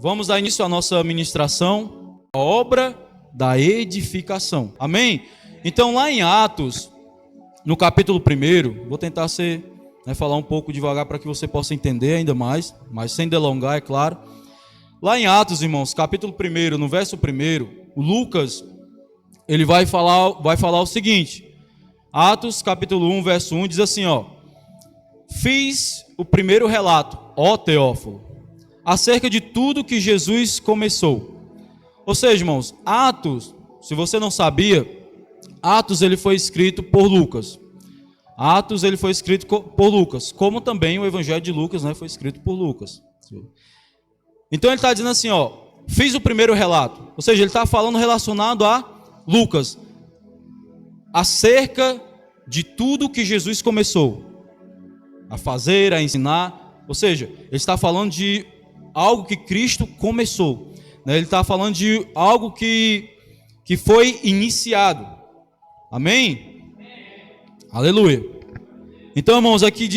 vamos dar início à nossa ministração, a obra da edificação. Amém? Então, lá em Atos, no capítulo 1, vou tentar falar um pouco devagar para que você possa entender ainda mais, mas sem delongar, é claro. Lá em Atos, irmãos, capítulo 1, no verso 1, o Lucas, ele vai falar o seguinte. Atos, capítulo 1, verso 1, diz assim, fiz o primeiro relato, ó Teófilo, acerca de tudo que Jesus começou. Ou seja, irmãos, Atos, se você não sabia, Atos ele foi escrito por Lucas. Atos ele foi escrito por Lucas, como também o Evangelho de Lucas, foi escrito por Lucas. Então ele está dizendo assim, fiz o primeiro relato. Ou seja, ele está falando relacionado a Lucas, acerca de tudo que Jesus começou a fazer, a ensinar. Ou seja, ele está falando de algo que Cristo começou. Ele está falando de algo que foi iniciado. Amém? Aleluia. Então, irmãos, aqui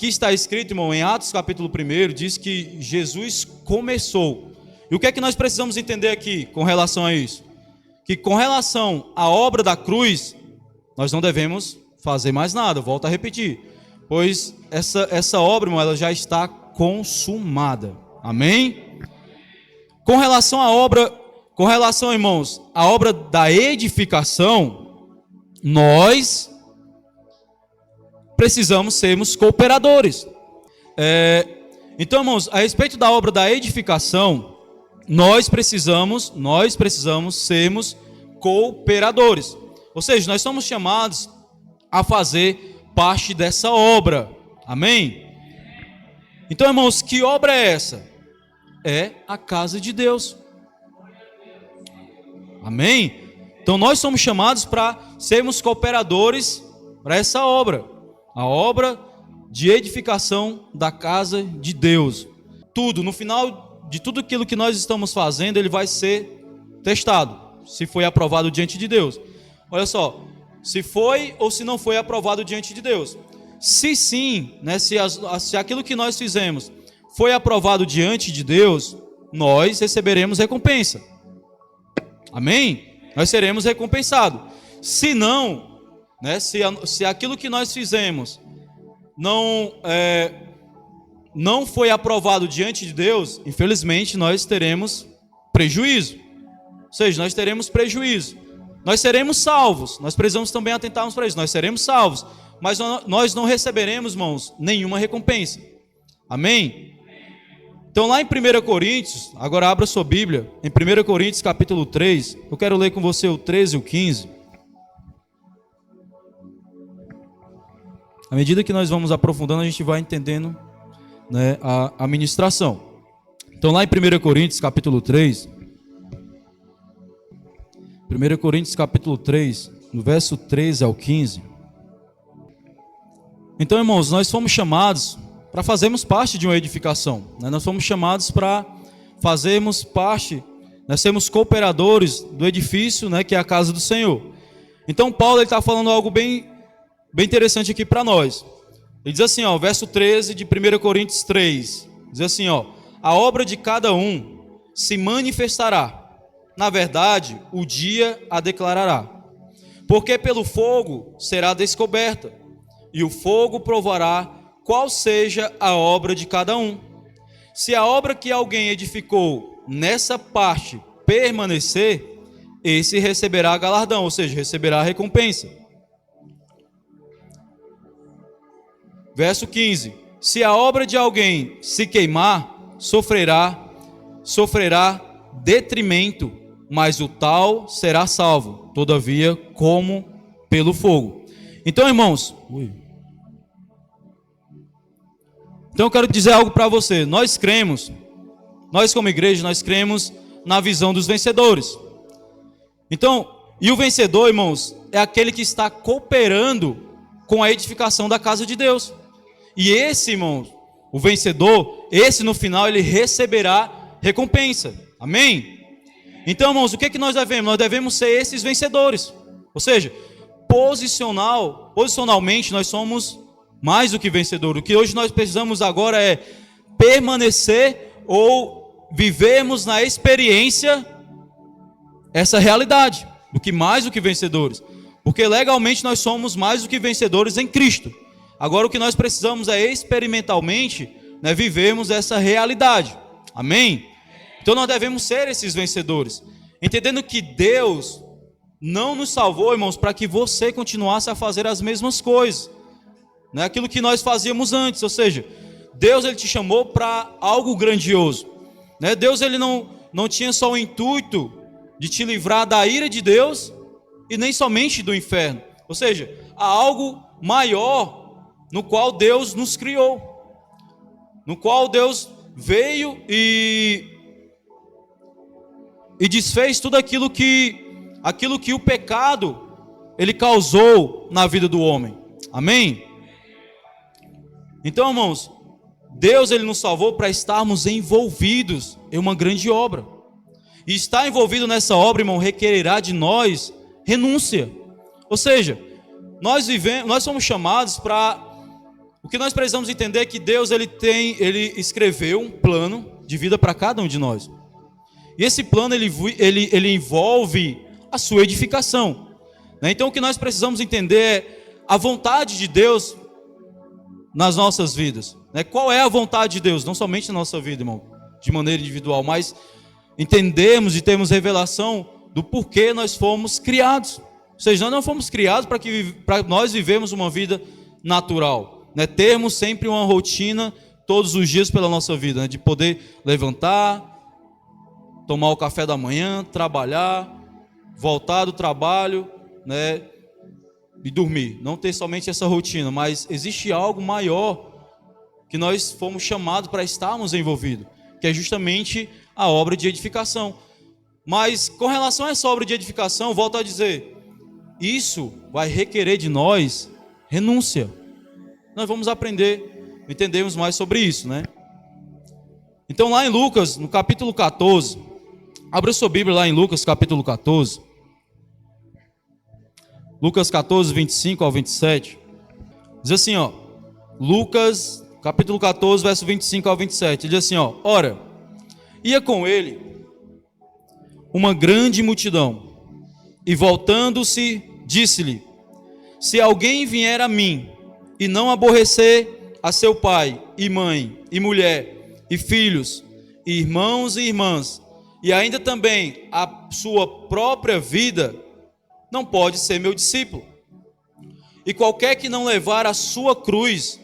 está escrito, irmão, em Atos capítulo 1, diz que Jesus começou. E o que é que nós precisamos entender aqui com relação a isso? Que com relação à obra da cruz, nós não devemos fazer mais nada, volto a repetir. Pois essa obra, irmão, ela já está consumada. Amém? Com relação, irmãos, à obra da edificação, nós precisamos sermos cooperadores. Então, irmãos, a respeito da obra da edificação, nós precisamos sermos cooperadores. Ou seja, nós somos chamados a fazer parte dessa obra. Amém? Então, irmãos, que obra é essa? É a casa de Deus. Amém? Então, nós somos chamados para sermos cooperadores para essa obra. A obra de edificação da casa de Deus. Tudo, no final de tudo aquilo que nós estamos fazendo, ele vai ser testado, se foi aprovado diante de Deus. Olha só, se foi ou se não foi aprovado diante de Deus. Se sim, se aquilo que nós fizemos foi aprovado diante de Deus, nós receberemos recompensa. Amém? Nós seremos recompensados. Se não, se aquilo que nós fizemos não foi aprovado diante de Deus, infelizmente nós teremos prejuízo. Ou seja, nós teremos prejuízo. Nós seremos salvos. Nós precisamos também atentarmos para isso. Nós seremos salvos, mas nós não receberemos, irmãos, nenhuma recompensa. Amém? Então lá em 1 Coríntios, agora abra sua Bíblia, em 1 Coríntios capítulo 3, eu quero ler com você o 13 e o 15. À medida que nós vamos aprofundando, a gente vai entendendo a ministração. Então lá em 1 Coríntios capítulo 3, 1 Coríntios capítulo 3, no verso 13 ao 15. Então, irmãos, nós fomos chamados para fazermos parte de uma edificação. Nós fomos chamados para fazermos parte, nós sermos cooperadores do edifício, que é a casa do Senhor. Então, Paulo está falando algo bem interessante aqui para nós. Ele diz assim, verso 13 de 1 Coríntios 3, diz assim, a obra de cada um se manifestará. Na verdade, o dia a declarará. Porque pelo fogo será descoberta, e o fogo provará qual seja a obra de cada um. Se a obra que alguém edificou nessa parte permanecer, esse receberá galardão, ou seja, receberá recompensa. Verso 15. Se a obra de alguém se queimar, sofrerá detrimento, mas o tal será salvo, todavia, como pelo fogo. Então, irmãos, então eu quero dizer algo para você. Nós como igreja, nós cremos na visão dos vencedores. Então, e o vencedor, irmãos, é aquele que está cooperando com a edificação da casa de Deus. E esse, irmãos, o vencedor, esse no final ele receberá recompensa. Amém? Então, irmãos, o que é que nós devemos? Nós devemos ser esses vencedores. Ou seja, posicionalmente nós somos mais do que vencedores. O que hoje nós precisamos agora é permanecer ou vivemos na experiência essa realidade, do que mais do que vencedores. Porque legalmente nós somos mais do que vencedores em Cristo. Agora o que nós precisamos é experimentalmente, né, vivermos essa realidade. Amém? Então nós devemos ser esses vencedores, entendendo que Deus não nos salvou, irmãos, para que você continuasse a fazer as mesmas coisas, né? Aquilo que nós fazíamos antes. Ou seja, Deus ele te chamou para algo grandioso, né? Deus ele não tinha só o intuito de te livrar da ira de Deus e nem somente do inferno. Ou seja, há algo maior no qual Deus nos criou, no qual Deus veio e desfez tudo aquilo que o pecado ele causou na vida do homem. Amém? Então, irmãos, Deus ele nos salvou para estarmos envolvidos em uma grande obra. E estar envolvido nessa obra, irmão, requererá de nós renúncia. Ou seja, nós somos chamados para... O que nós precisamos entender é que Deus ele escreveu um plano de vida para cada um de nós. E esse plano ele envolve a sua edificação, né? Então o que nós precisamos entender é a vontade de Deus nas nossas vidas, né? Qual é a vontade de Deus? Não somente na nossa vida, irmão, de maneira individual, mas entendemos e temos revelação do porquê nós fomos criados. Ou seja, nós não fomos criados para nós vivermos uma vida natural, né? Termos sempre uma rotina todos os dias pela nossa vida, né? De poder levantar, tomar o café da manhã, trabalhar, voltar do trabalho, né? E dormir. Não ter somente essa rotina, mas existe algo maior que nós fomos chamados para estarmos envolvidos, que é justamente a obra de edificação. Mas com relação a essa obra de edificação, volto a dizer, isso vai requerer de nós renúncia. Nós vamos aprender, entendermos mais sobre isso, né? Então lá em Lucas, no capítulo 14, abra sua Bíblia lá em Lucas capítulo 14. Lucas 14, 25 ao 27. Diz assim, ó. Lucas capítulo 14, verso 25 ao 27. Diz assim, ó. Ora, ia com ele uma grande multidão, e voltando-se, disse-lhe: se alguém vier a mim, e não aborrecer a seu pai, e mãe, e mulher, e filhos, e irmãos e irmãs, e ainda também a sua própria vida, não pode ser meu discípulo. E qualquer que não levar a sua cruz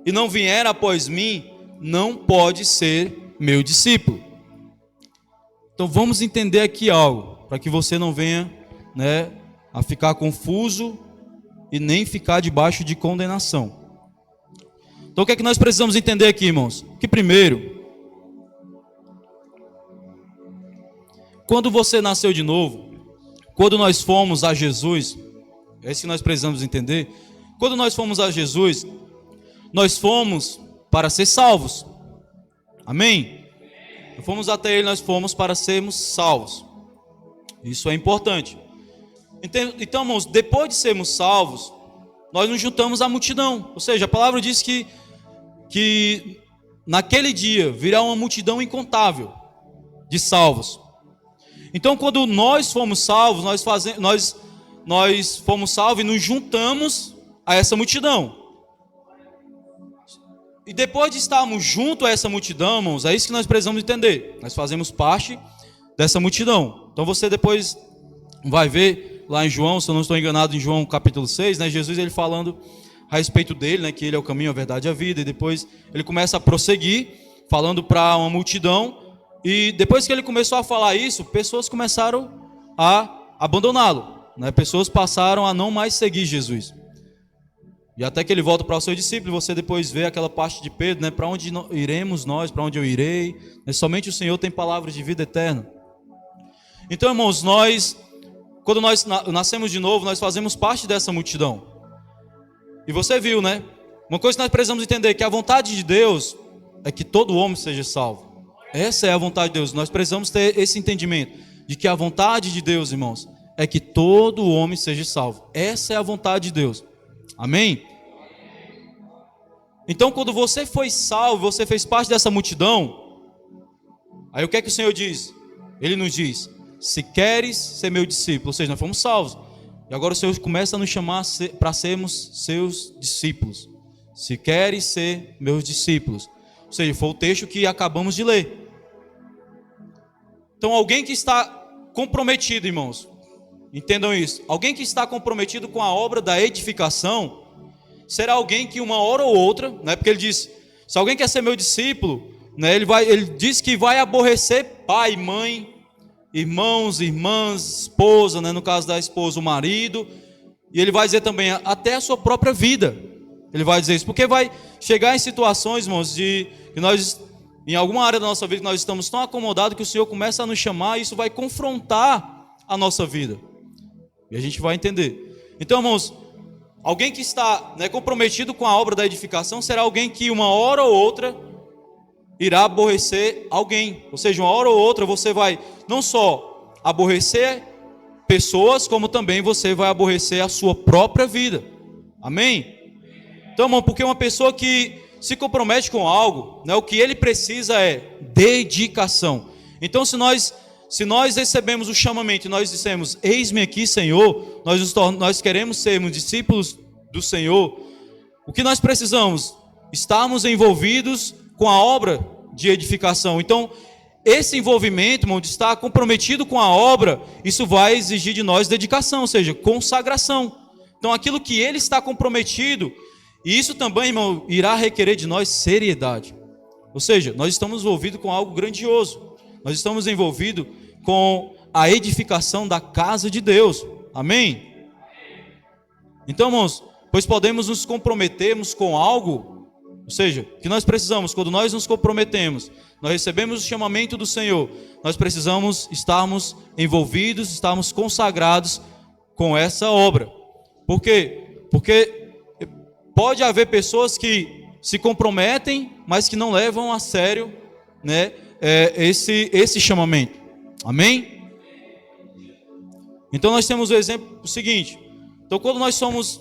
e não vier após mim, não pode ser meu discípulo. Então vamos entender aqui algo, para que você não venha, né, a ficar confuso e nem ficar debaixo de condenação. Então o que é que nós precisamos entender aqui, irmãos? Que primeiro, quando você nasceu de novo, quando nós fomos a Jesus, é isso que nós precisamos entender. Quando nós fomos a Jesus, nós fomos para ser salvos. Amém? Fomos até Ele, nós fomos para sermos salvos. Isso é importante. Então, irmãos, depois de sermos salvos, nós nos juntamos à multidão. Ou seja, a palavra diz que naquele dia virá uma multidão incontável de salvos. Então, quando nós fomos salvos, nós fomos salvos e nos juntamos a essa multidão. E depois de estarmos junto a essa multidão, irmãos, é isso que nós precisamos entender. Nós fazemos parte dessa multidão. Então você depois vai ver lá em João, se eu não estou enganado, em João capítulo 6, né, Jesus ele falando a respeito dele, né, que ele é o caminho, a verdade e a vida. E depois ele começa a prosseguir, falando para uma multidão. E depois que ele começou a falar isso, pessoas começaram a abandoná-lo, né? Pessoas passaram a não mais seguir Jesus. E até que ele volta para o seu discípulo, você depois vê aquela parte de Pedro, né? Para onde iremos nós, para onde eu irei? Somente o Senhor tem palavras de vida eterna. Então, irmãos, quando nós nascemos de novo, nós fazemos parte dessa multidão. E você viu, né? Uma coisa que nós precisamos entender, que a vontade de Deus é que todo homem seja salvo. Essa é a vontade de Deus. Nós precisamos ter esse entendimento de que a vontade de Deus, irmãos, é que todo homem seja salvo. Essa é a vontade de Deus. Amém? Então, quando você foi salvo, você fez parte dessa multidão, Aí o que é que o Senhor diz? Ele nos diz: se queres ser meu discípulo, ou seja, nós fomos salvos. E agora o Senhor começa a nos chamar para sermos seus discípulos. Se queres ser meus discípulos. Ou seja, foi o texto que acabamos de ler. Então alguém que está comprometido, irmãos, entendam isso. Alguém que está comprometido com a obra da edificação será alguém que uma hora ou outra, né, porque ele diz, se alguém quer ser meu discípulo, né, ele diz que vai aborrecer pai, mãe, irmãos, irmãs, esposa, né, no caso da esposa, o marido, e ele vai dizer também até a sua própria vida. Ele vai dizer isso, porque vai chegar em situações, irmãos, de que nós, em alguma área da nossa vida, que nós estamos tão acomodados que o Senhor começa a nos chamar, e isso vai confrontar a nossa vida. E a gente vai entender. Então, irmãos, alguém que está, né, comprometido com a obra da edificação será alguém que uma hora ou outra irá aborrecer alguém. Ou seja, uma hora ou outra você vai não só aborrecer pessoas, como também você vai aborrecer a sua própria vida. Amém? Então, irmão, porque uma pessoa que se compromete com algo, né, o que ele precisa é dedicação. Então, se nós recebemos o chamamento e nós dissemos, eis-me aqui, Senhor, nós queremos sermos discípulos do Senhor, o que nós precisamos? Estarmos envolvidos com a obra de edificação. Então, esse envolvimento, irmão, de estar comprometido com a obra, isso vai exigir de nós dedicação, ou seja, consagração. Então, aquilo que ele está comprometido, e isso também, irmão, irá requerer de nós seriedade. Ou seja, nós estamos envolvidos com algo grandioso. Nós estamos envolvidos com a edificação da casa de Deus. Amém? Então, irmãos, pois podemos nos comprometermos com algo, ou seja, que nós precisamos, quando nós nos comprometemos, nós recebemos o chamamento do Senhor, nós precisamos estarmos envolvidos, estarmos consagrados com essa obra. Por quê? Porque pode haver pessoas que se comprometem, mas que não levam a sério, né, esse chamamento. Amém? Então nós temos o exemplo seguinte. Então quando nós somos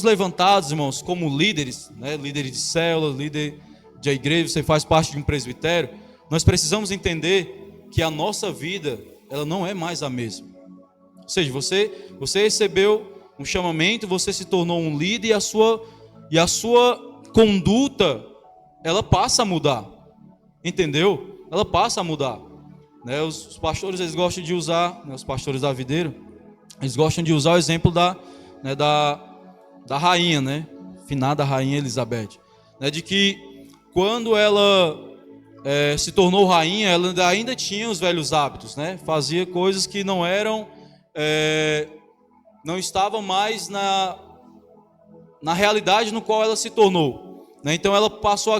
levantados, irmãos, como líderes, né, líderes de célula, líder de igreja, você faz parte de um presbitério, nós precisamos entender que a nossa vida, ela não é mais a mesma. Ou seja, você recebeu um chamamento, você se tornou um líder e a sua conduta, ela passa a mudar. Entendeu? Ela passa a mudar. Né? Os pastores, eles gostam de usar, né, os pastores da Videira, eles gostam de usar o exemplo da rainha, né? Finada rainha Elizabeth. Né? De que quando ela se tornou rainha, ela ainda tinha os velhos hábitos, né? Fazia coisas que não eram... não estava mais na realidade no qual ela se tornou, né? Então ela passou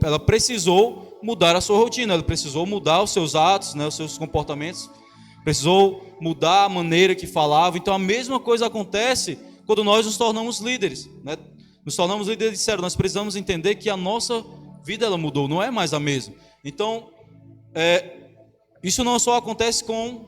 ela precisou mudar a sua rotina, ela precisou mudar os seus atos, né, os seus comportamentos, precisou mudar a maneira que falava. Então a mesma coisa acontece quando nós nos tornamos líderes, né? Nos tornamos líderes de célula, nós precisamos entender que a nossa vida ela mudou, não é mais a mesma. Então isso não só acontece com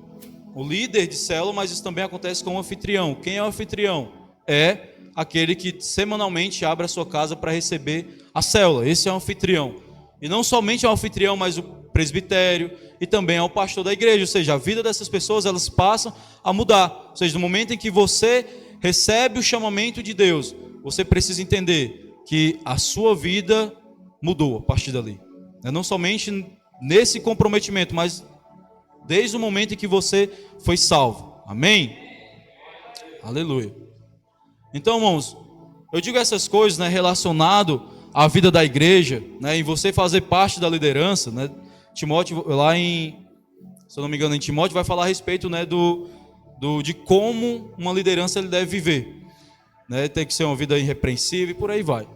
o líder de célula, mas isso também acontece com o anfitrião. Quem é o anfitrião? É aquele que semanalmente abre a sua casa para receber a célula. Esse é o anfitrião. E não somente é o anfitrião, mas o presbitério e também é o pastor da igreja. Ou seja, a vida dessas pessoas, elas passam a mudar. Ou seja, no momento em que você recebe o chamamento de Deus, você precisa entender que a sua vida mudou a partir dali. Não somente nesse comprometimento, mas desde o momento em que você foi salvo. Amém? Aleluia. Então, irmãos, eu digo essas coisas, né, relacionado à vida da igreja, né, em você fazer parte da liderança, né? Timóteo, lá se eu não me engano, em Timóteo vai falar a respeito, né, de como uma liderança ele deve viver, né? Tem que ser uma vida irrepreensível e por aí vai.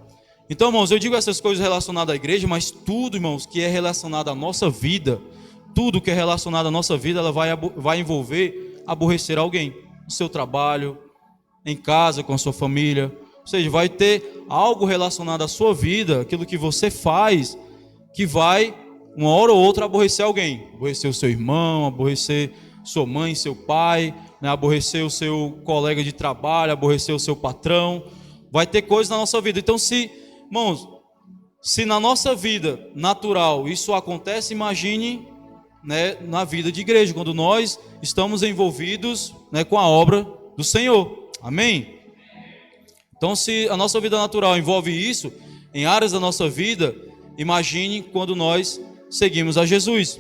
Então, irmãos, eu digo essas coisas relacionadas à igreja, mas tudo, irmãos, que é relacionado à nossa vida, tudo que é relacionado à nossa vida, ela vai envolver aborrecer alguém, no seu trabalho, em casa, com a sua família. Ou seja, vai ter algo relacionado à sua vida, aquilo que você faz, que vai, uma hora ou outra, aborrecer alguém. Aborrecer o seu irmão, aborrecer sua mãe, seu pai, né? Aborrecer o seu colega de trabalho, aborrecer o seu patrão. Vai ter coisas na nossa vida. Então, irmãos, Se na nossa vida natural isso acontece, imagine, né, na vida de igreja, quando nós estamos envolvidos, né, com a obra do Senhor. Amém? Então, se a nossa vida natural envolve isso, em áreas da nossa vida, imagine quando nós seguimos a Jesus.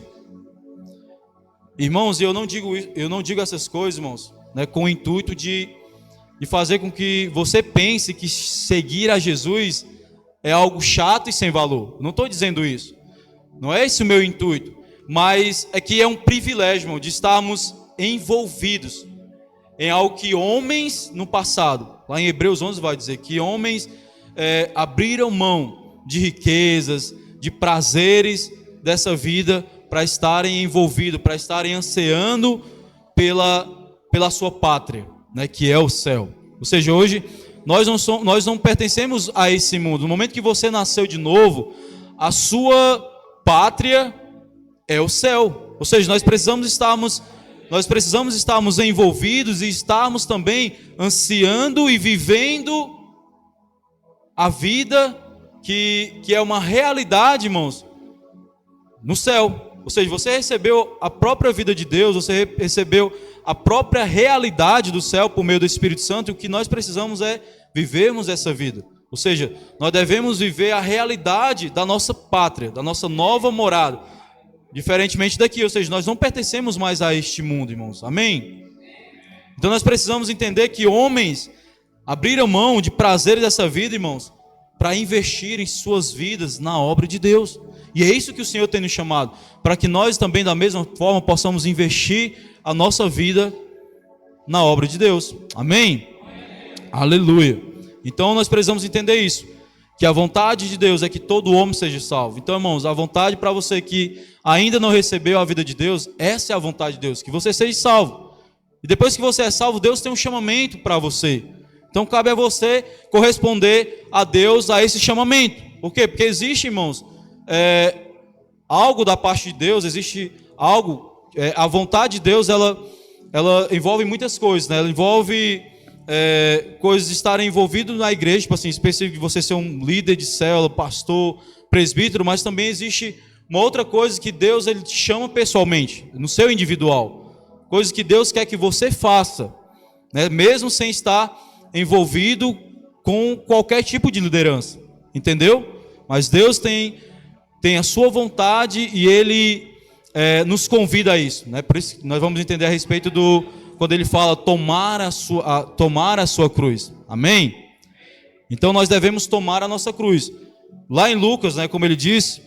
Irmãos, eu não digo essas coisas, irmãos, né, com o intuito de fazer com que você pense que seguir a Jesus é algo chato e sem valor. Não estou dizendo isso. Não é esse o meu intuito. Mas é que é um privilégio, irmão, de estarmos envolvidos em algo que homens no passado, lá em Hebreus 11 vai dizer que homens abriram mão de riquezas, de prazeres dessa vida para estarem envolvidos, para estarem ansiando pela sua pátria, né, que é o céu. Ou seja, hoje nós não pertencemos a esse mundo. No momento que você nasceu de novo, a sua pátria é o céu. Ou seja, nós precisamos estarmos envolvidos e estarmos também ansiando e vivendo a vida que é uma realidade, irmãos, no céu. Ou seja, você recebeu a própria vida de Deus, você recebeu a própria realidade do céu por meio do Espírito Santo, e o que nós precisamos é vivermos essa vida. Ou seja, nós devemos viver a realidade da nossa pátria, da nossa nova morada, diferentemente daqui. Ou seja, nós não pertencemos mais a este mundo, irmãos. Amém? Então nós precisamos entender que homens abriram mão de prazeres dessa vida, irmãos, para investir em suas vidas na obra de Deus. E é isso que o Senhor tem nos chamado, para que nós também da mesma forma possamos investir a nossa vida na obra de Deus. Amém? Aleluia. Então nós precisamos entender isso, que a vontade de Deus é que todo homem seja salvo. Então, irmãos, a vontade para você que ainda não recebeu a vida de Deus, essa é a vontade de Deus, que você seja salvo. E depois que você é salvo, Deus tem um chamamento para você. Então cabe a você corresponder a Deus, a esse chamamento. Por quê? Porque existe, irmãos, algo da parte de Deus, existe algo, a vontade de Deus, ela envolve muitas coisas, né? Ela envolve coisas de estarem envolvidos na igreja, tipo assim, específico de você ser um líder de célula, pastor, presbítero, mas também existe uma outra coisa que Deus ele te chama pessoalmente, no seu individual, coisas que Deus quer que você faça, né? Mesmo sem estar envolvido com qualquer tipo de liderança, entendeu? Mas Deus tem a sua vontade e Ele nos convida a isso, né? Por isso que nós vamos entender a respeito quando Ele fala tomar a sua cruz, amém? Então nós devemos tomar a nossa cruz. Lá em Lucas, né, como Ele disse,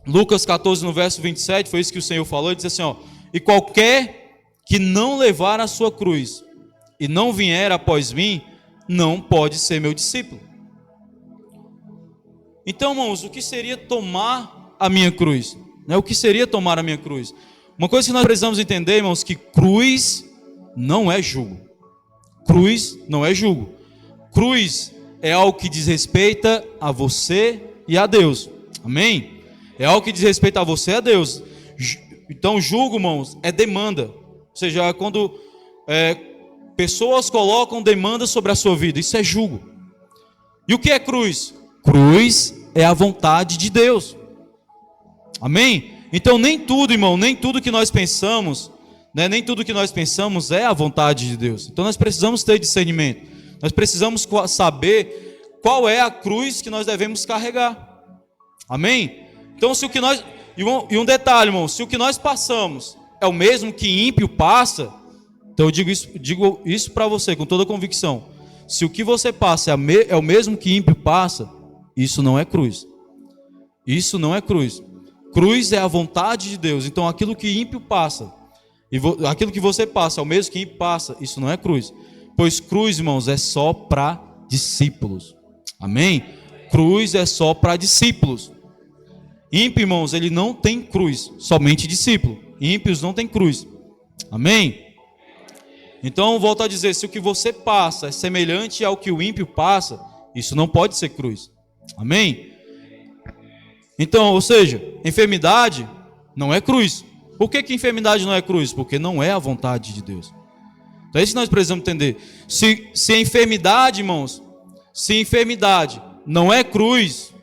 Lucas 14 no verso 27, foi isso que o Senhor falou, Ele disse assim, ó, e qualquer que não levar a sua cruz e não vier após mim, não pode ser meu discípulo. Então, irmãos, o que seria tomar a minha cruz? Né? O que seria tomar a minha cruz? Uma coisa que nós precisamos entender, irmãos, que cruz não é jugo. Cruz não é jugo. Cruz é algo que diz respeito a você e a Deus. Amém? É algo que diz respeito a você e a Deus. Então, jugo, irmãos, é demanda. Ou seja, quando pessoas colocam demanda sobre a sua vida, isso é jugo. E o que é cruz? Cruz é a vontade de Deus. Amém? Então nem tudo, irmão, nem tudo que nós pensamos, né, nem tudo que nós pensamos é a vontade de Deus. Então nós precisamos ter discernimento. Nós precisamos saber qual é a cruz que nós devemos carregar. Amém? Então se o que nós... E um detalhe, irmão, se o que nós passamos é o mesmo que ímpio passa, então eu digo isso para você com toda convicção. Se o que você passa é o mesmo que ímpio passa, isso não é cruz. Isso não é cruz. Cruz é a vontade de Deus. Então aquilo que ímpio passa, aquilo que você passa é o mesmo que ímpio passa, isso não é cruz. Pois cruz, irmãos, é só para discípulos. Amém? Cruz é só para discípulos. Ímpio, irmãos, ele não tem cruz, somente discípulo. Ímpios não tem cruz. Amém? Então, volto a dizer, se o que você passa é semelhante ao que o ímpio passa, isso não pode ser cruz. Amém? Então, ou seja, enfermidade não é cruz. Por que enfermidade não é cruz? Porque não é a vontade de Deus. Então é isso que nós precisamos entender. Se a enfermidade, irmãos, se a enfermidade não é cruz,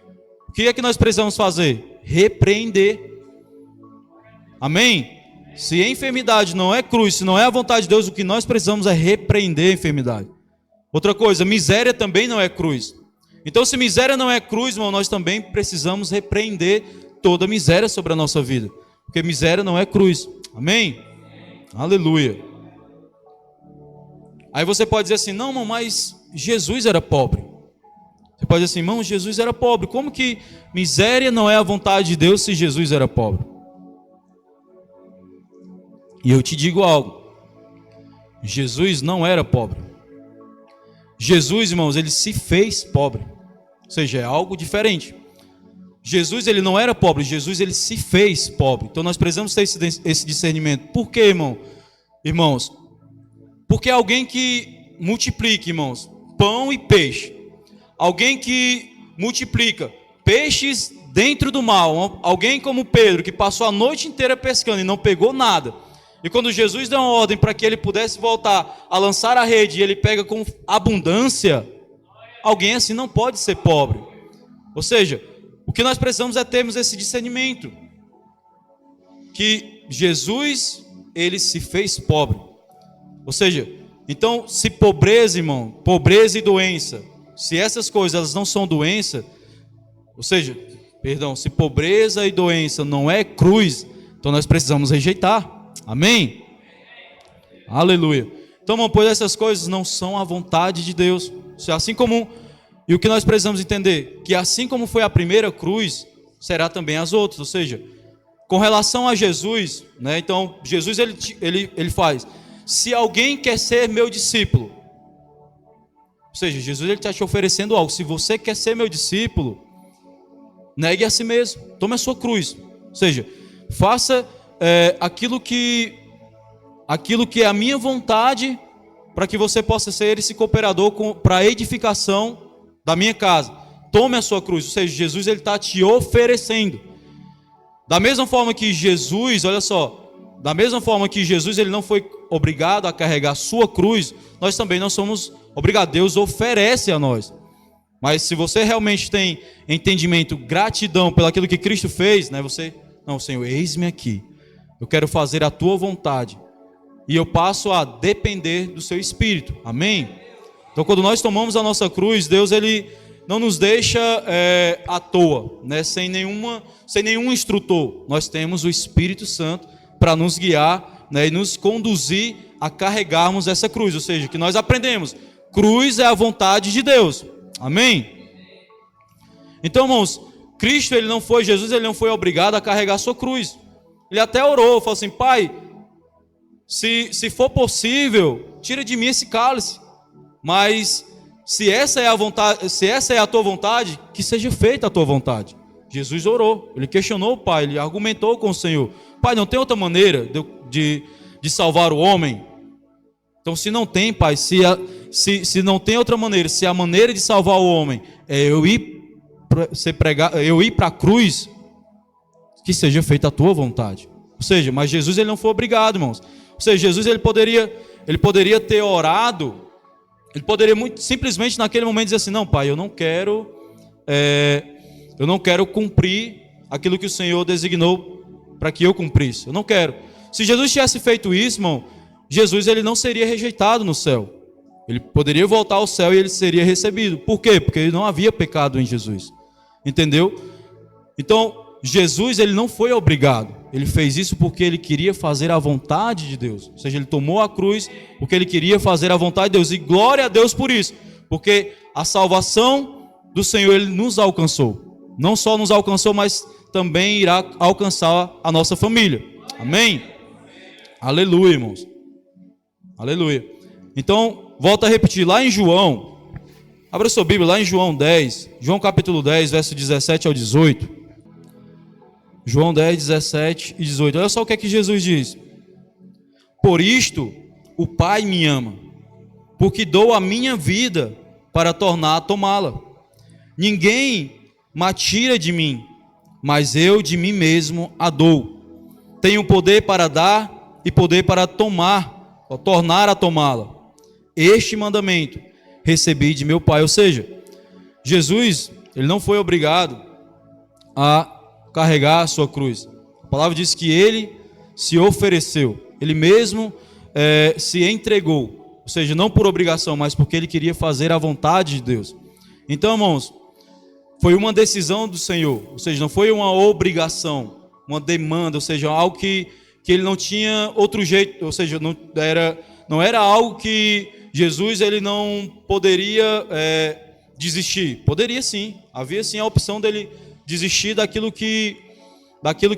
que é que nós precisamos fazer? Repreender. Amém? Se a enfermidade não é cruz, se não é a vontade de Deus, o que nós precisamos é repreender a enfermidade. Outra coisa, miséria também não é cruz. Então, se miséria não é cruz, irmão, nós também precisamos repreender toda miséria sobre a nossa vida. Porque miséria não é cruz. Amém? Aleluia. Aí você pode dizer assim, não, irmão, mas Jesus era pobre. Você pode dizer assim, irmão, Jesus era pobre. Como que miséria não é a vontade de Deus se Jesus era pobre? E eu te digo algo. Jesus não era pobre. Jesus, irmãos, ele se fez pobre. Ou seja, é algo diferente. Jesus, ele não era pobre. Jesus, ele se fez pobre. Então nós precisamos ter esse discernimento. Por quê, irmão? Irmãos, porque alguém que multiplica, irmãos, pão e peixe. Alguém que multiplica peixes dentro do mar. Alguém como Pedro, que passou a noite inteira pescando e não pegou nada. E quando Jesus deu uma ordem para que ele pudesse voltar a lançar a rede, e ele pega com abundância, alguém assim não pode ser pobre. Ou seja, o que nós precisamos é termos esse discernimento. Que Jesus, ele se fez pobre. Ou seja, então se pobreza, irmão, pobreza e doença, se essas coisas elas não são doença, ou seja, se pobreza e doença não é cruz, então nós precisamos rejeitar. Amém? Aleluia. Então, irmão, pois essas coisas não são a vontade de Deus. Assim como, e o que nós precisamos entender, que assim como foi a primeira cruz, será também as outras. Ou seja, com relação a Jesus, né? Então, Jesus ele faz, se alguém quer ser meu discípulo, ou seja, Jesus ele está te oferecendo algo. Se você quer ser meu discípulo, negue a si mesmo, tome a sua cruz. Ou seja, faça aquilo que é a minha vontade, para que você possa ser esse cooperador para a edificação da minha casa. Tome a sua cruz. Ou seja, Jesus ele está te oferecendo. Da mesma forma que Jesus, olha só, da mesma forma que Jesus ele não foi obrigado a carregar a sua cruz, nós também não somos obrigados. Deus oferece a nós. Mas se você realmente tem entendimento, gratidão pelo aquilo que Cristo fez, né? Não, Senhor, eis-me aqui. Eu quero fazer a tua vontade. E eu passo a depender do seu Espírito. Amém? Então, quando nós tomamos a nossa cruz, Deus ele não nos deixa à toa, né? sem nenhum instrutor. Nós temos o Espírito Santo para nos guiar, né? E nos conduzir a carregarmos essa cruz. Ou seja, que nós aprendemos. Cruz é a vontade de Deus. Amém? Então, irmãos, Jesus ele não foi obrigado a carregar a sua cruz. Ele até orou, falou assim, Pai, se for possível, tira de mim esse cálice. Mas se essa é a vontade, se essa é a tua vontade, que seja feita a tua vontade. Jesus orou, ele questionou o Pai, ele argumentou com o Senhor. Pai, não tem outra maneira de salvar o homem? Então, se não tem, Pai, se não tem outra maneira, se a maneira de salvar o homem é eu ir para a cruz, que seja feita a tua vontade. Ou seja, mas Jesus ele não foi obrigado, irmãos. Ou seja, Jesus ele poderia ter orado, ele poderia muito simplesmente naquele momento dizer assim, não, Pai, eu não quero cumprir aquilo que o Senhor designou para que eu cumprisse. Eu não quero. Se Jesus tivesse feito isso, irmão, Jesus ele não seria rejeitado no céu. Ele poderia voltar ao céu e ele seria recebido. Por quê? Porque não havia pecado em Jesus. Entendeu? Então, Jesus ele não foi obrigado. Ele fez isso porque ele queria fazer a vontade de Deus. Ou seja, ele tomou a cruz porque ele queria fazer a vontade de Deus. E glória a Deus por isso. Porque a salvação do Senhor ele nos alcançou. Não só nos alcançou, mas também irá alcançar a nossa família. Amém? Aleluia, irmãos. Aleluia. Então, volta a repetir. Lá em João, abra sua Bíblia lá em João 10. João capítulo 10, verso 17 ao 18. João 10, 17 e 18. Olha só o que é que Jesus diz. Por isto o Pai me ama, porque dou a minha vida para tornar a tomá-la. Ninguém me tira de mim, mas eu de mim mesmo a dou. Tenho poder para dar e poder para tomar, ou tornar a tomá-la. Este mandamento recebi de meu Pai. Ou seja, Jesus, ele não foi obrigado a carregar a sua cruz. A palavra diz que ele se ofereceu, ele mesmo se entregou, ou seja, não por obrigação, mas porque ele queria fazer a vontade de Deus. Então, irmãos, foi uma decisão do Senhor, ou seja, não foi uma obrigação, uma demanda, ou seja, algo que ele não tinha outro jeito, ou seja, não era algo que Jesus ele não poderia desistir. Poderia sim, havia sim a opção dele desistir daquilo que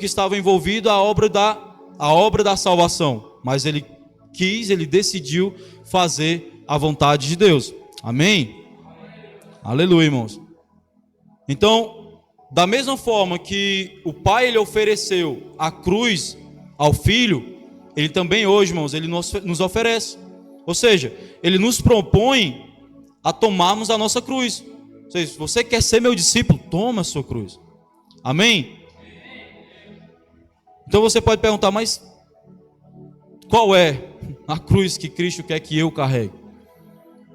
estava envolvido a obra da salvação, mas ele decidiu fazer a vontade de Deus. Amém? Aleluia, irmãos. Então, da mesma forma que o Pai ele ofereceu a cruz ao Filho, ele também hoje, irmãos, ele nos oferece. Ou seja, ele nos propõe a tomarmos a nossa cruz. Ou seja, se você quer ser meu discípulo, toma a sua cruz. Amém? Então você pode perguntar, mas qual é a cruz que Cristo quer que eu carregue?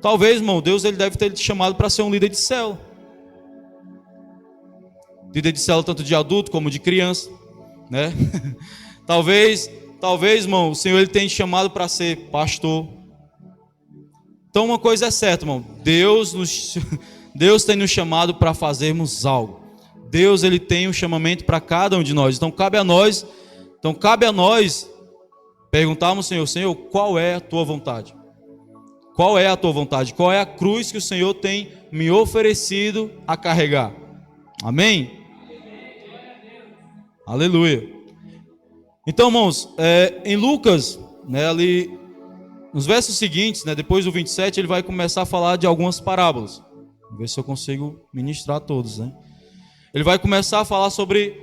Talvez, irmão, Deus ele deve ter te chamado para ser um líder de célula. Líder de célula tanto de adulto como de criança, né? Talvez, irmão, o Senhor ele tenha te chamado para ser pastor. Então uma coisa é certa, irmão, Deus tem nos chamado para fazermos algo. Deus ele tem um chamamento para cada um de nós. Então cabe a nós perguntarmos ao Senhor, qual é a tua vontade? Qual é a tua vontade? Qual é a cruz que o Senhor tem me oferecido a carregar? Amém? Aleluia. Então, irmãos, em Lucas, né, ali nos versos seguintes, né, depois do 27, ele vai começar a falar de algumas parábolas. Vou ver se eu consigo ministrar todos, né? Ele vai começar a falar sobre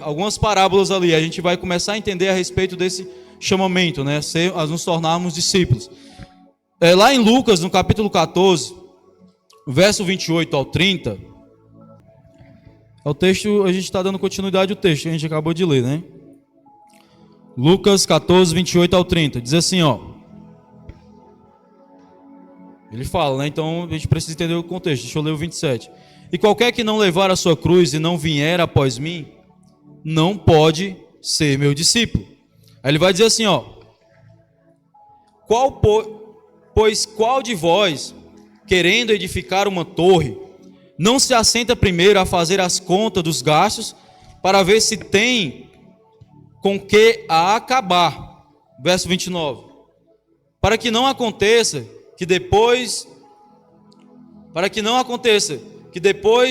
algumas parábolas ali. A gente vai começar a entender a respeito desse chamamento, né? A nos tornarmos discípulos. Lá em Lucas, no capítulo 14, verso 28 ao 30, é o texto, a gente está dando continuidade ao texto que a gente acabou de ler, né? Lucas 14, 28 ao 30, diz assim, ó. Ele fala, né? Então a gente precisa entender o contexto. Deixa eu ler o 27. E qualquer que não levar a sua cruz e não vier após mim, não pode ser meu discípulo. Aí ele vai dizer assim, ó. Pois qual de vós, querendo edificar uma torre, não se assenta primeiro a fazer as contas dos gastos, para ver se tem com que a acabar? Verso 29. Para que não aconteça que depois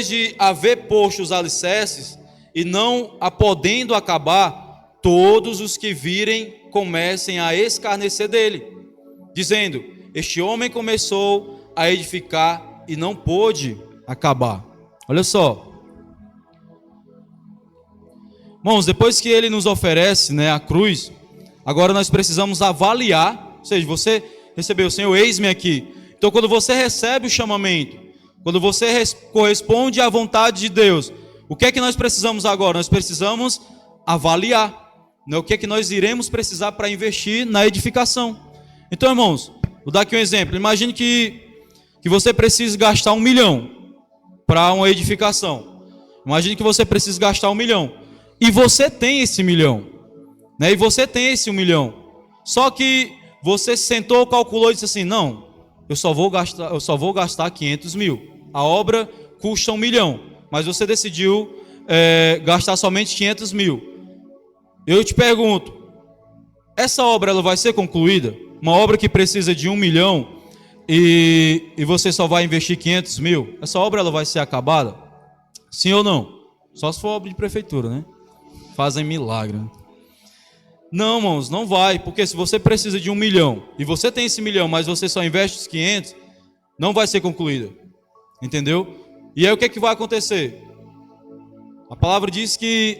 de haver posto os alicerces e não a podendo acabar, todos os que virem comecem a escarnecer dele, dizendo: este homem começou a edificar e não pôde acabar. Olha só, irmãos, depois que ele nos oferece, né, a cruz, agora nós precisamos avaliar. Ou seja, você recebeu, Senhor, eis-me aqui. Então quando você recebe o chamamento, quando você corresponde à vontade de Deus, o que é que nós precisamos agora? Nós precisamos avaliar, né, o que é que nós iremos precisar para investir na edificação. Então, irmãos, vou dar aqui um exemplo. Imagine que você precisa gastar 1 milhão para uma edificação. Imagine que você precisa gastar 1 milhão. E você tem esse 1 milhão. Né? E você tem esse 1 milhão. Só que você sentou, calculou e disse assim: não, eu só vou gastar 500 mil. A obra custa 1 milhão. Mas você decidiu gastar somente 500 mil. Eu te pergunto, essa obra ela vai ser concluída? Uma obra que precisa de 1 milhão e você só vai investir 500 mil, essa obra ela vai ser acabada? Sim ou não? Só se for obra de prefeitura, né? Fazem milagre. Não, irmãos, não vai, porque se você precisa de 1 milhão e você tem esse 1 milhão, mas você só investe os 500, não vai ser concluída. Entendeu? E aí o que é que vai acontecer? A palavra diz que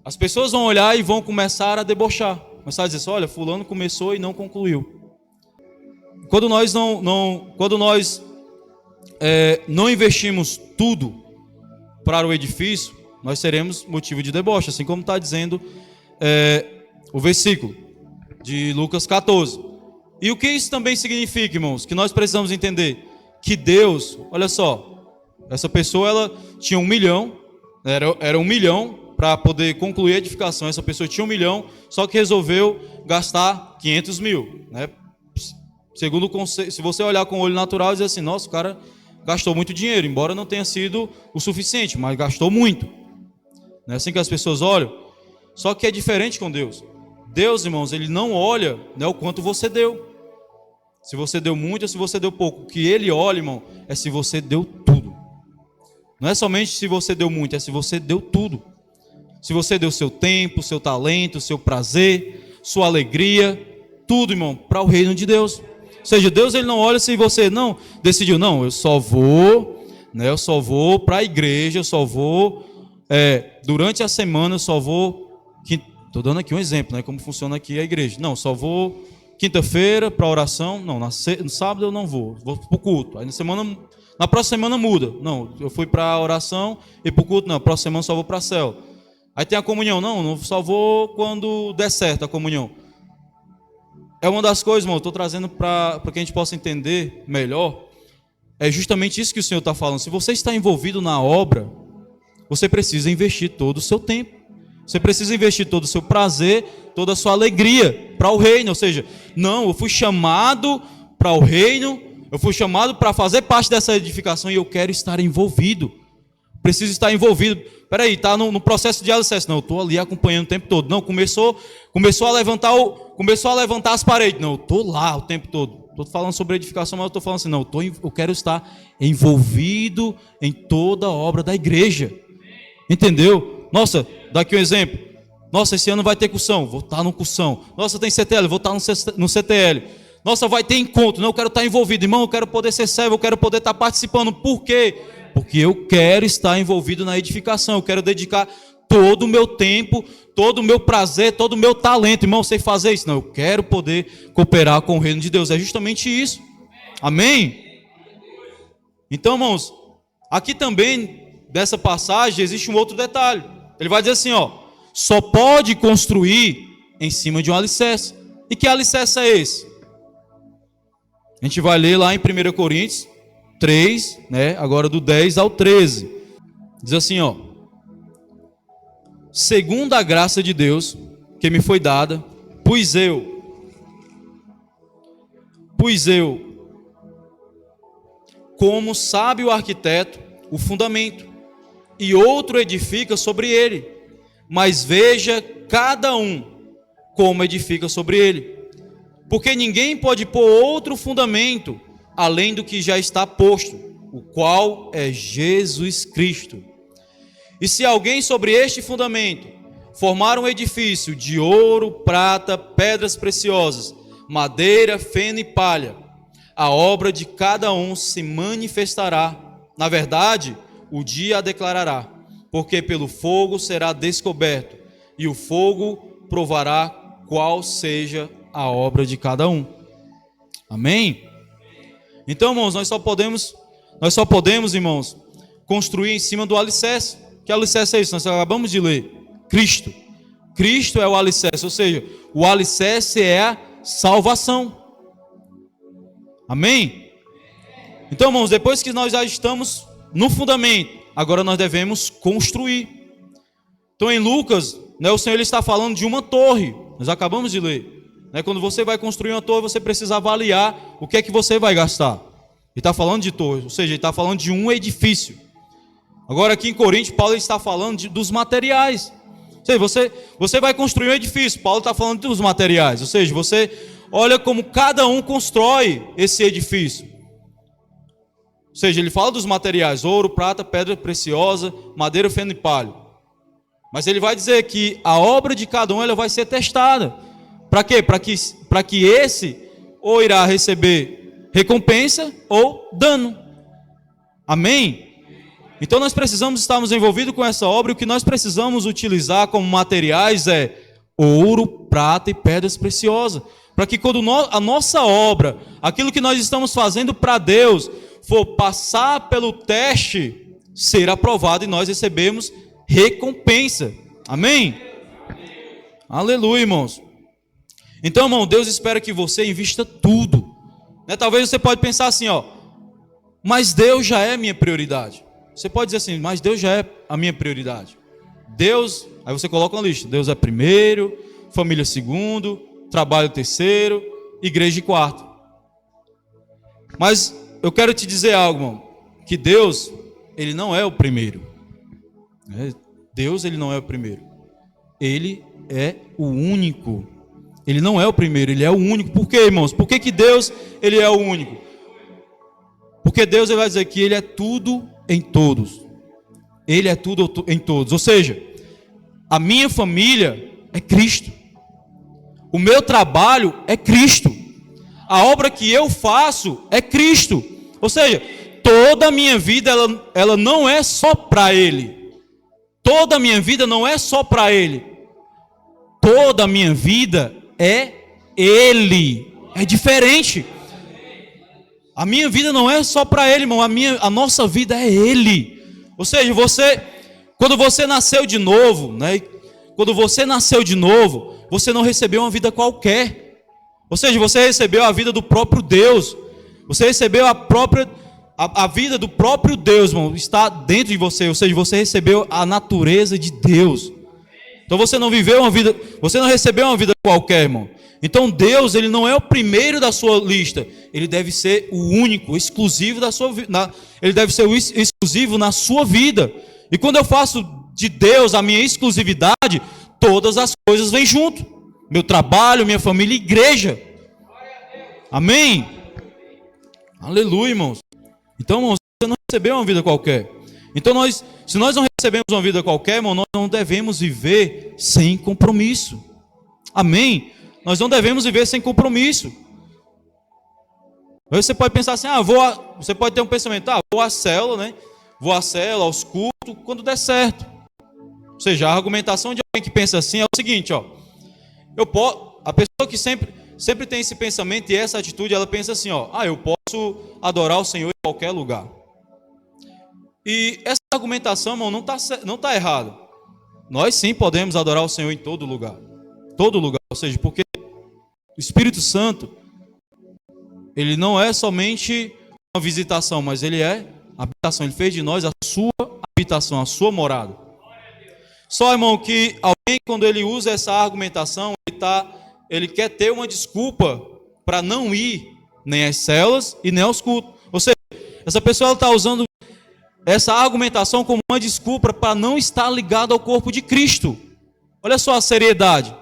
as pessoas vão olhar e vão começar a debochar. Começar a dizer assim: olha, fulano começou e não concluiu. Quando nós não investimos tudo para o edifício, nós seremos motivo de deboche, assim como está dizendo o versículo de Lucas 14. E o que isso também significa, irmãos? Que nós precisamos entender que Deus, olha só, essa pessoa ela tinha 1 milhão Era 1 milhão para poder concluir a edificação. Essa pessoa tinha 1 milhão, só que resolveu gastar 500 mil, né? Segundo o conceito, se você olhar com o olho natural e dizer assim, nossa, o cara gastou muito dinheiro, embora não tenha sido o suficiente, mas gastou muito. Não é assim que as pessoas olham? Só que é diferente com Deus. Deus, irmãos, Ele não olha, né, o quanto você deu. Se você deu muito ou se você deu pouco. O que Ele olha, irmão, é se você deu tudo. Não é somente se você deu muito, é se você deu tudo. Se você deu seu tempo, seu talento, seu prazer, sua alegria, tudo, irmão, para o reino de Deus. Ou seja, Deus, Ele não olha se você não decidiu, não, eu só vou para a igreja, eu só vou, durante a semana eu só vou, estou dando aqui um exemplo, né, como funciona aqui a igreja. Não, só vou quinta-feira para a oração, não, no sábado eu não vou para o culto. Aí na próxima semana muda. Não, eu fui para a oração e para o culto, não, na próxima semana só vou para a célula. Aí tem a comunhão, não só vou quando der certo a comunhão. É uma das coisas, irmão, eu estou trazendo para que a gente possa entender melhor. É justamente isso que o Senhor está falando. Se você está envolvido na obra, você precisa investir todo o seu tempo. Você precisa investir todo o seu prazer, toda a sua alegria para o reino. Ou seja, não, eu fui chamado para o reino, eu fui chamado para fazer parte dessa edificação e eu quero estar envolvido. Preciso estar envolvido. Peraí, está no processo de alicerce. Não, eu estou ali acompanhando o tempo todo. Não, começou a levantar as paredes. Não, eu estou lá o tempo todo. Estou falando sobre edificação, mas eu estou falando assim, não, eu quero estar envolvido em toda a obra da igreja. Entendeu? Nossa, daqui um exemplo. Nossa, esse ano vai ter cursão, vou estar no cursão. Nossa, tem CTL, vou estar no CTL. Nossa, vai ter encontro, não, eu quero estar envolvido. Irmão, eu quero poder ser servo, eu quero poder estar participando. Por quê? Porque eu quero estar envolvido na edificação, eu quero dedicar todo o meu tempo, todo o meu prazer, todo o meu talento. Irmão, eu sei fazer isso? Não, eu quero poder cooperar com o reino de Deus. É justamente isso. Amém? Então, irmãos, aqui também, dessa passagem, existe um outro detalhe. Ele vai dizer assim, ó, só pode construir em cima de um alicerce. E que alicerce é esse? A gente vai ler lá em 1 Coríntios 3, né, agora do 10 ao 13. Diz assim, ó: segundo a graça de Deus que me foi dada, pus eu, como sábio arquiteto, o fundamento, e outro edifica sobre ele. Mas veja cada um como edifica sobre ele. Porque ninguém pode pôr outro fundamento além do que já está posto, o qual é Jesus Cristo. E se alguém sobre este fundamento formar um edifício de ouro, prata, pedras preciosas, madeira, feno e palha, a obra de cada um se manifestará. Na verdade, o dia a declarará, porque pelo fogo será descoberto, e o fogo provará qual seja a obra de cada um. Amém? Então, irmãos, nós só podemos, irmãos, construir em cima do alicerce. Que alicerce é isso? Nós acabamos de ler. Cristo. Cristo é o alicerce, ou seja, o alicerce é a salvação. Amém? Então, irmãos, depois que nós já estamos no fundamento, agora nós devemos construir. Então, em Lucas, né, o Senhor ele está falando de uma torre. Nós acabamos de ler. Quando você vai construir uma torre, você precisa avaliar o que é que você vai gastar. Ele está falando de torre, ou seja, ele está falando de um edifício. Agora aqui em Coríntios, Paulo está falando dos materiais. Ou seja, você vai construir um edifício, Paulo está falando dos materiais. Ou seja, você olha como cada um constrói esse edifício. Ou seja, ele fala dos materiais, ouro, prata, pedra preciosa, madeira, feno e palha. Mas ele vai dizer que a obra de cada um ela vai ser testada. Para quê? Para que esse ou irá receber recompensa ou dano. Amém? Então nós precisamos estarmos envolvidos com essa obra, e o que nós precisamos utilizar como materiais é ouro, prata e pedras preciosas. Para que quando a nossa obra, aquilo que nós estamos fazendo para Deus, for passar pelo teste, ser aprovado e nós recebemos recompensa. Amém? Aleluia, irmãos. Então, irmão, Deus espera que você invista tudo. Talvez você pode pensar assim, ó, mas Deus já é minha prioridade. Você pode dizer assim, mas Deus já é a minha prioridade? Deus, aí você coloca uma lista. Deus é primeiro, família segundo, trabalho terceiro, igreja quarto. Mas eu quero te dizer algo, irmão, que Deus, ele não é o primeiro. Deus, ele não é o primeiro. Ele é o único. Ele não é o primeiro, ele é o único. Por quê, irmãos? Por que Deus, ele é o único? Porque Deus, ele vai dizer que ele é tudo em todos. Ele é tudo em todos. Ou seja, a minha família é Cristo. O meu trabalho é Cristo. A obra que eu faço é Cristo. Ou seja, toda a minha vida, ela não é só para Ele. Toda a minha vida não é só para Ele. Toda a minha vida é Ele. É diferente. A minha vida não é só para Ele, irmão. A nossa vida é Ele. Ou seja, quando você nasceu de novo, né? Quando você nasceu de novo, você não recebeu uma vida qualquer. Ou seja, você recebeu a vida do próprio Deus. Você recebeu a vida do próprio Deus, irmão. Está dentro de você. Ou seja, você recebeu a natureza de Deus. Então você não recebeu uma vida qualquer, irmão. Então Deus, ele não é o primeiro da sua lista. Ele deve ser o único, exclusivo da sua vida. Ele deve ser o exclusivo na sua vida. E quando eu faço de Deus a minha exclusividade, todas as coisas vêm junto. Meu trabalho, minha família, igreja. Amém? Aleluia, irmãos. Então, irmãos, você não recebeu uma vida qualquer. Então, se nós não recebemos uma vida qualquer, irmão, nós não devemos viver sem compromisso. Amém? Nós não devemos viver sem compromisso. Aí você pode pensar assim, você pode ter um pensamento, vou à célula, né? Vou à célula, aos cultos, quando der certo. Ou seja, a argumentação de alguém que pensa assim é o seguinte, a pessoa que sempre tem esse pensamento e essa atitude, ela pensa assim, eu posso adorar o Senhor em qualquer lugar. E essa argumentação, irmão, não está errada. Nós sim podemos adorar o Senhor em todo lugar. Todo lugar, ou seja, porque o Espírito Santo, ele não é somente uma visitação, mas ele é habitação. Ele fez de nós a sua habitação, a sua morada. Só, irmão, que alguém, quando ele usa essa argumentação, ele quer ter uma desculpa para não ir nem às células e nem aos cultos. Ou seja, essa pessoa está usando essa argumentação como uma desculpa para não estar ligado ao corpo de Cristo. Olha só a seriedade.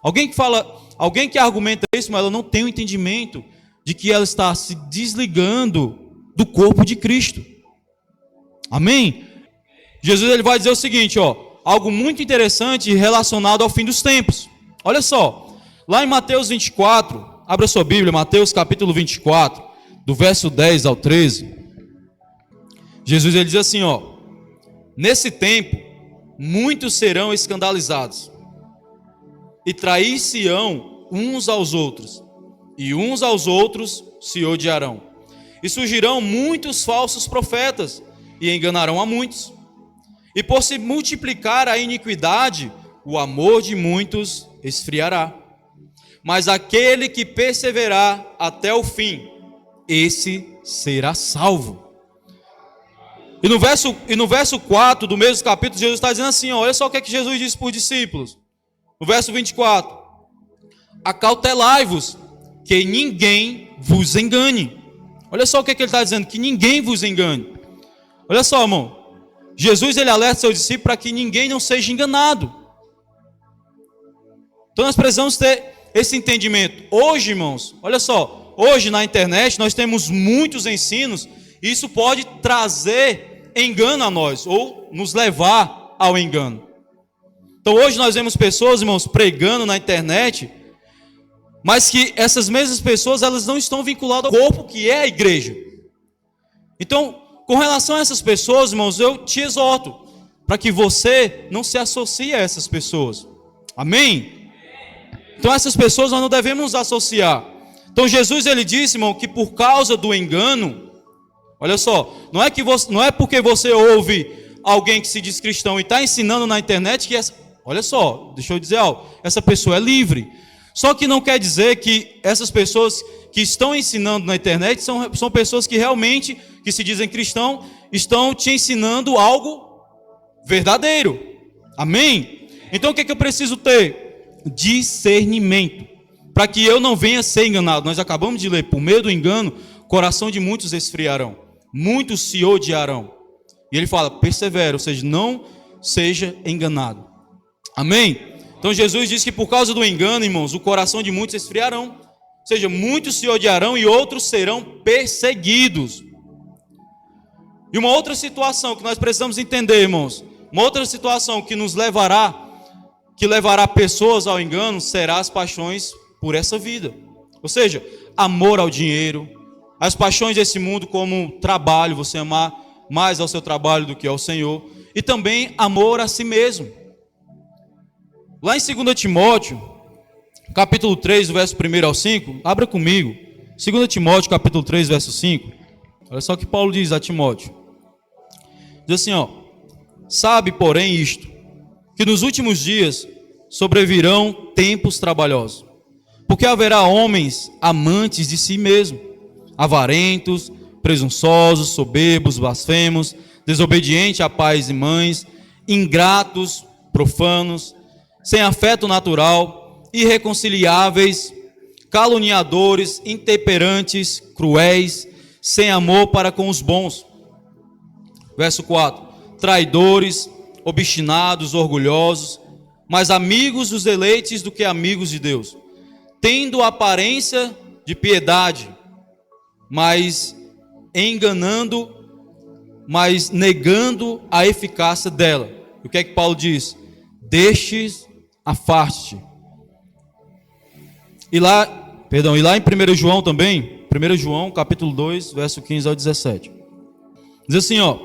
Alguém que argumenta isso, mas ela não tem o entendimento de que ela está se desligando do corpo de Cristo. Amém? Jesus, ele vai dizer o seguinte, algo muito interessante relacionado ao fim dos tempos. Olha só, lá em Mateus 24, abra sua Bíblia, Mateus capítulo 24, do verso 10 ao 13. Jesus, ele diz assim, nesse tempo, muitos serão escandalizados e trair-se-ão uns aos outros, e uns aos outros se odiarão. E surgirão muitos falsos profetas, e enganarão a muitos. E por se multiplicar a iniquidade, o amor de muitos esfriará. Mas aquele que perseverar até o fim, esse será salvo. E no verso 4 do mesmo capítulo, Jesus está dizendo assim, olha só o que é que Jesus disse para os discípulos. No verso 24, acautelai-vos, que ninguém vos engane. Olha só o que é que ele está dizendo, que ninguém vos engane. Olha só, irmão, Jesus, ele alerta seus discípulos para que ninguém não seja enganado. Então nós precisamos ter esse entendimento. Hoje, irmãos, olha só, hoje na internet nós temos muitos ensinos, e isso pode trazer engano a nós, ou nos levar ao engano. Então hoje nós vemos pessoas, irmãos, pregando na internet, mas que essas mesmas pessoas, elas não estão vinculadas ao corpo que é a igreja. Então, com relação a essas pessoas, irmãos, eu te exorto, para que você não se associe a essas pessoas. Amém? Então essas pessoas nós não devemos nos associar. Então Jesus, ele disse, irmão, que por causa do engano, olha só, não é porque você ouve alguém que se diz cristão e está ensinando na internet que olha só, deixa eu dizer algo, essa pessoa é livre. Só que não quer dizer que essas pessoas que estão ensinando na internet são pessoas que realmente, que se dizem cristão, estão te ensinando algo verdadeiro. Amém? Então o que é que eu preciso ter? Discernimento, para que eu não venha ser enganado. Nós acabamos de ler, por meio do engano, o coração de muitos esfriarão, muitos se odiarão. E ele fala, persevera, ou seja, não seja enganado. Amém? Então Jesus diz que por causa do engano, irmãos, o coração de muitos esfriarão. Ou seja, muitos se odiarão e outros serão perseguidos. E uma outra situação que nós precisamos entender, irmãos, uma outra situação que levará pessoas ao engano, será as paixões por essa vida. Ou seja, amor ao dinheiro, as paixões desse mundo como trabalho, você amar mais ao seu trabalho do que ao Senhor, e também amor a si mesmo. Lá em 2 Timóteo, capítulo 3, verso 1 ao 5, abra comigo, 2 Timóteo, capítulo 3, verso 5, olha só o que Paulo diz a Timóteo. Diz assim, ó, sabe, porém, isto, que nos últimos dias sobrevirão tempos trabalhosos, porque haverá homens amantes de si mesmo, avarentos, presunçosos, soberbos, blasfemos, desobedientes a pais e mães, ingratos, profanos, sem afeto natural, irreconciliáveis, caluniadores, intemperantes, cruéis, sem amor para com os bons. Verso 4, traidores, obstinados, orgulhosos, mais amigos dos eleitos do que amigos de Deus, tendo aparência de piedade, mas negando a eficácia dela. O que é que Paulo diz? Afaste. E lá em 1 João também, 1 João capítulo 2, verso 15 ao 17. Diz assim, ó,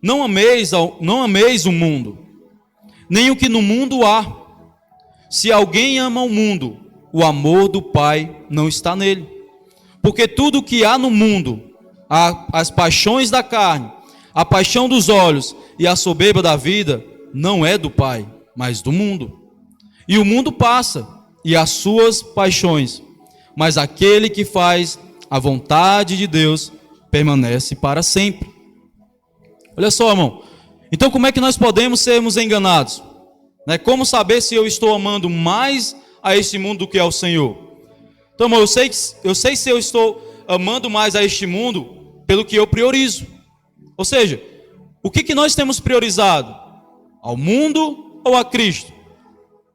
não ameis o mundo, nem o que no mundo há. Se alguém ama o mundo, o amor do Pai não está nele. Porque tudo o que há no mundo, as paixões da carne, a paixão dos olhos e a soberba da vida, não é do Pai, mas do mundo. E o mundo passa, e as suas paixões, mas aquele que faz a vontade de Deus permanece para sempre. Olha só, irmão. Então, como é que nós podemos sermos enganados? Como saber se eu estou amando mais a este mundo do que ao Senhor? Então, irmão, eu sei se eu estou amando mais a este mundo pelo que eu priorizo. Ou seja, o que nós temos priorizado? Ao mundo ou a Cristo?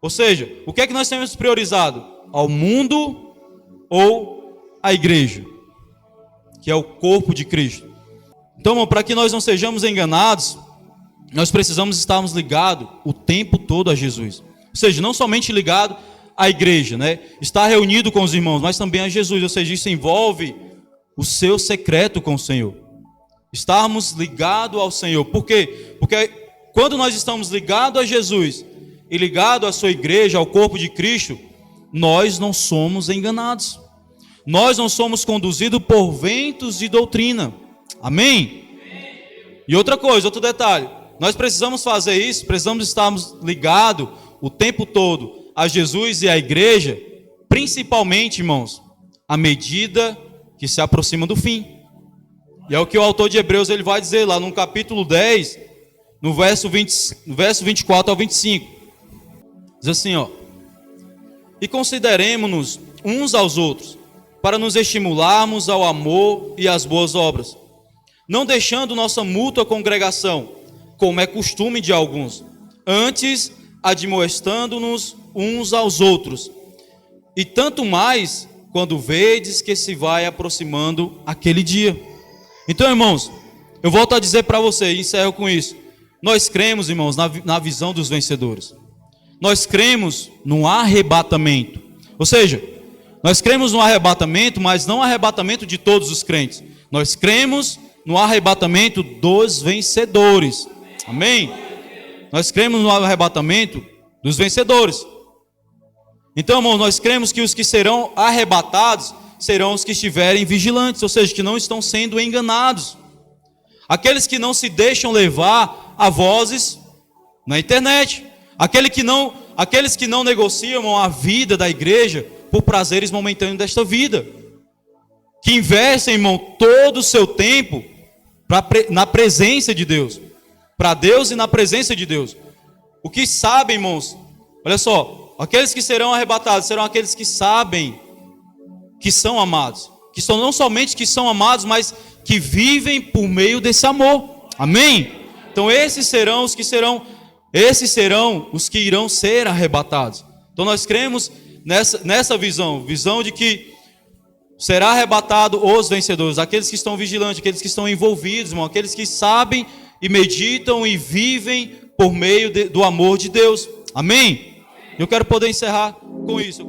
Ou seja, o que nós temos priorizado? Ao mundo ou à igreja? Que é o corpo de Cristo. Então, irmão, para que nós não sejamos enganados, nós precisamos estarmos ligados o tempo todo a Jesus. Ou seja, não somente ligado à igreja, estar reunido com os irmãos, mas também a Jesus. Ou seja, isso envolve o seu secreto com o Senhor. Estarmos ligados ao Senhor. Por quê? Porque quando nós estamos ligados a Jesus e ligados à sua igreja, ao corpo de Cristo, nós não somos enganados. Nós não somos conduzidos por ventos de doutrina. Amém? E outra coisa, outro detalhe, nós precisamos fazer isso, precisamos estarmos ligados o tempo todo a Jesus e à igreja, principalmente, irmãos, à medida que se aproxima do fim. E é o que o autor de Hebreus ele vai dizer lá no capítulo 10, no verso 24 ao 25. Diz assim, ó: e consideremo-nos uns aos outros, para nos estimularmos ao amor e às boas obras, não deixando nossa mútua congregação, como é costume de alguns, antes admoestando-nos uns aos outros, e tanto mais quando vedes que se vai aproximando aquele dia. Então, irmãos, eu volto a dizer para você, e encerro com isso, nós cremos, irmãos, na visão dos vencedores. Nós cremos no arrebatamento. Ou seja, nós cremos no arrebatamento, mas não arrebatamento de todos os crentes. Nós cremos no arrebatamento dos vencedores. Amém? Nós cremos no arrebatamento dos vencedores. Então, irmãos, nós cremos que os que serão arrebatados serão os que estiverem vigilantes, ou seja, que não estão sendo enganados. Aqueles que não se deixam levar a vozes na internet. Aqueles que não negociam a vida da igreja por prazeres momentâneos desta vida. Que investem, irmão, todo o seu tempo na presença de Deus. para Deus e na presença de Deus. O que sabem, irmãos, olha só, aqueles que serão arrebatados serão aqueles que sabem que são amados, que são não somente que são amados, mas que vivem por meio desse amor. Amém? Então esses serão os que irão ser arrebatados. Então nós cremos nessa visão de que será arrebatado os vencedores, aqueles que estão vigilantes, aqueles que estão envolvidos, irmão, aqueles que sabem e meditam e vivem por meio do amor de Deus. Amém? Eu quero poder encerrar com isso.